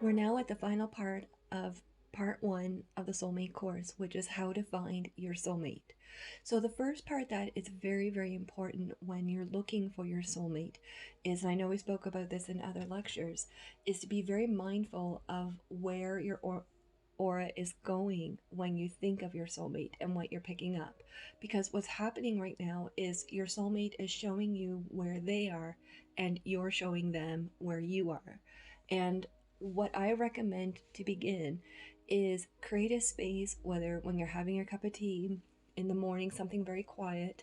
We're now at the final part of part one of the soulmate course, which is how to find your soulmate. So, the first part that is very, very important when you're looking for your soulmate is, and I know we spoke about this in other lectures, is to be very mindful of where your aura is going when you think of your soulmate and what you're picking up. Because what's happening right now is your soulmate is showing you where they are, and you're showing them where you are. And what I recommend to begin is create a space, whether when you're having your cup of tea in the morning, something very quiet,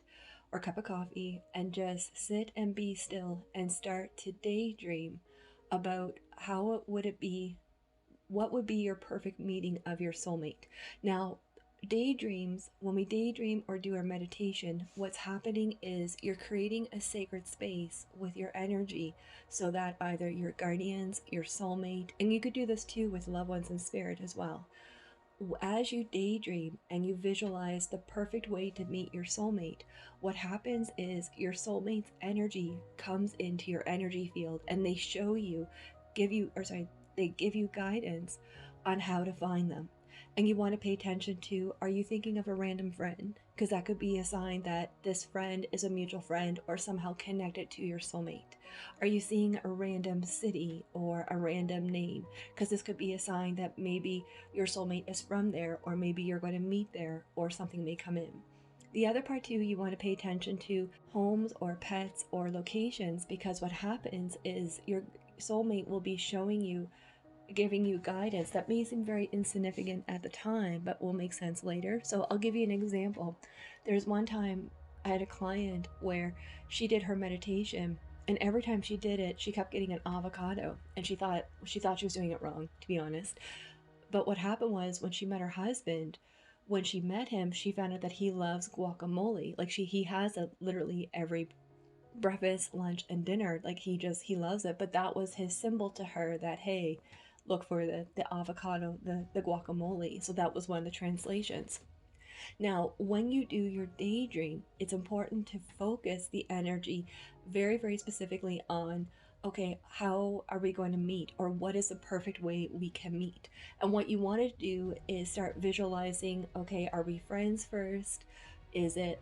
or cup of coffee, and just sit and be still and start to daydream about how would it be, what would be your perfect meeting of your soulmate. Now, daydreams, when we daydream or do our meditation, what's happening is you're creating a sacred space with your energy so that either your guardians, your soulmate, and you could do this too with loved ones in spirit as well. As you daydream and you visualize the perfect way to meet your soulmate, what happens is your soulmate's energy comes into your energy field and they show you, they give you guidance on how to find them. And you want to pay attention to, are you thinking of a random friend? Because that could be a sign that this friend is a mutual friend or somehow connected to your soulmate. Are you seeing a random city or a random name? Because this could be a sign that maybe your soulmate is from there, or maybe you're going to meet there, or something may come in. The other part too, you want to pay attention to homes or pets or locations, because what happens is your soulmate will be showing you, giving you guidance that may seem very insignificant at the time but will make sense later. So I'll give you an example. There's one time I had a client where she did her meditation, and every time she did it she kept getting an avocado, and she thought she was doing it wrong, to be honest. But what happened was, when she met her husband, when she met him, she found out that he loves guacamole. Like, he has it literally every breakfast, lunch, and dinner. Like, he loves it. But that was his symbol to her that, hey, look for the avocado, the guacamole. So that was one of the translations. Now, when you do your daydream, it's important to focus the energy very, very specifically on, okay, how are we going to meet? Or what is the perfect way we can meet? And what you want to do is start visualizing, okay, are we friends first? Is it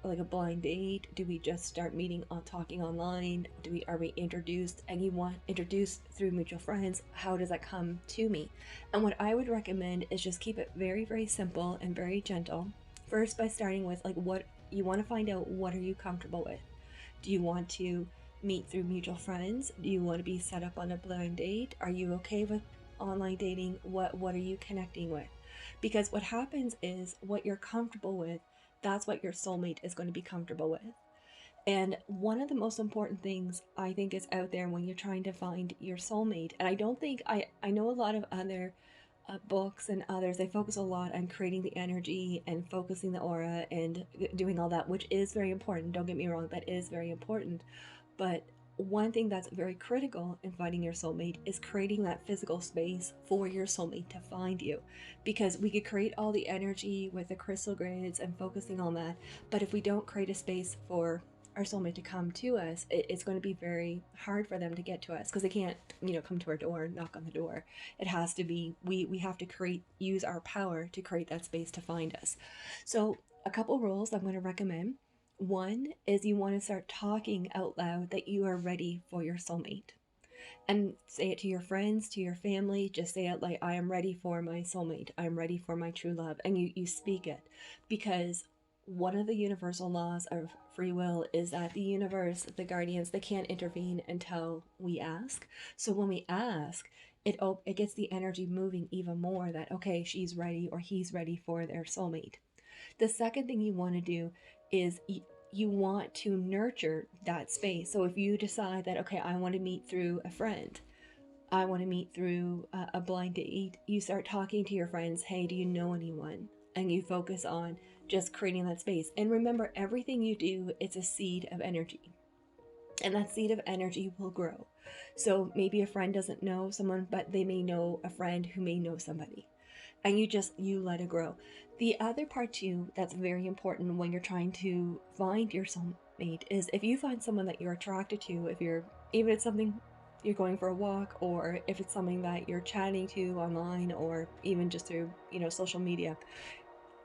like a blind date? Do we just start meeting on talking online? Are we introduced, and you want introduced through mutual friends? How does that come to me? And what I would recommend is just keep it very, very simple and very gentle. First, by starting with, like, what you want to find out, what are you comfortable with? Do you want to meet through mutual friends? Do you want to be set up on a blind date? Are you okay with online dating? What are you connecting with? Because what happens is, what you're comfortable with, that's what your soulmate is going to be comfortable with. And one of the most important things I think is out there when you're trying to find your soulmate, and I don't think I know a lot of other books and others, they focus a lot on creating the energy and focusing the aura and doing all that, which is very important. Don't get me wrong, that is very important. But one thing that's very critical in finding your soulmate is creating that physical space for your soulmate to find you. Because we could create all the energy with the crystal grids and focusing on that, but if we don't create a space for our soulmate to come to us, it's going to be very hard for them to get to us, because they can't, come to our door and knock on the door. It has to be, we have to use our power to create that space to find us. So a couple rules I'm going to recommend. One is, you want to start talking out loud that you are ready for your soulmate. And say it to your friends, to your family. Just say it like, I am ready for my soulmate. I am ready for my true love. And you speak it. Because one of the universal laws of free will is that the universe, the guardians, they can't intervene until we ask. So when we ask, it gets the energy moving even more, that, okay, she's ready or he's ready for their soulmate. The second thing you want to do is, you want to nurture that space. So if you decide that, okay, I want to meet through a friend, I want to meet through a blind date, you start talking to your friends, hey, do you know anyone? And you focus on just creating that space. And remember, everything you do, it's a seed of energy. And that seed of energy will grow. So maybe a friend doesn't know someone, but they may know a friend who may know somebody. And you let it grow. The other part too that's very important when you're trying to find your soulmate is, if you find someone that you're attracted to, if you're, even if it's something you're going for a walk, or if it's something that you're chatting to online, or even just through, social media.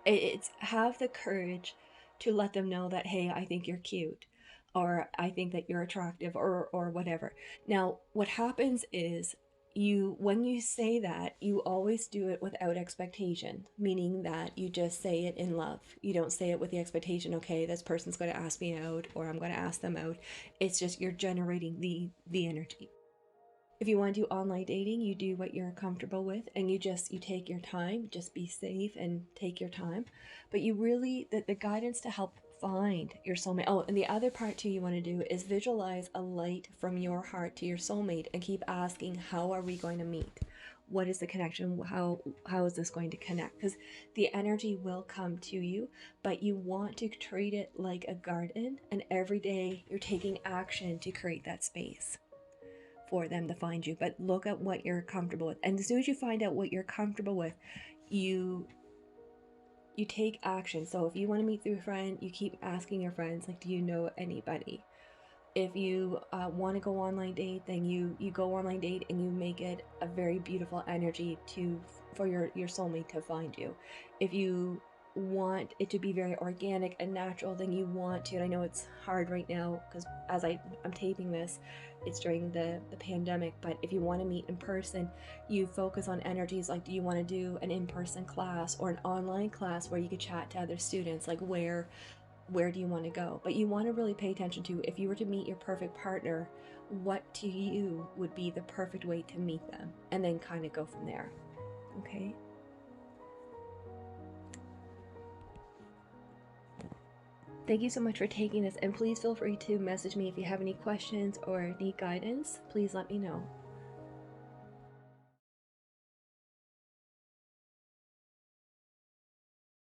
It's have the courage to let them know that, hey, I think you're cute, or I think that you're attractive, or whatever. Now what happens is, when you say that, you always do it without expectation, meaning that you just say it in love. You don't say it with the expectation, okay, this person's going to ask me out, or I'm going to ask them out. It's just you're generating the energy. If you want to do online dating, you do what you're comfortable with, and you take your time. Just be safe and take your time. But you really, the guidance to help find your soulmate. Oh, and the other part too you want to do is visualize a light from your heart to your soulmate, and keep asking, how are we going to meet? What is the connection? How is this going to connect? Because the energy will come to you, but you want to treat it like a garden, and every day you're taking action to create that space for them to find you. But look at what you're comfortable with, and as soon as you find out what you're comfortable with, you take action. So if you want to meet through a friend, you keep asking your friends, like, do you know anybody? If you want to go online date, then you go online date, and you make it a very beautiful energy for your soulmate to find you. If you want it to be very organic and natural, then you want to, and I know it's hard right now because as I'm taping this, it's during the pandemic, but if you want to meet in person, you focus on energies like, do you want to do an in-person class or an online class where you could chat to other students, like where do you want to go? But you want to really pay attention to, if you were to meet your perfect partner, what to you would be the perfect way to meet them, and then kind of go from there. Okay. Thank you so much for taking this, and please feel free to message me if you have any questions or need guidance. Please let me know.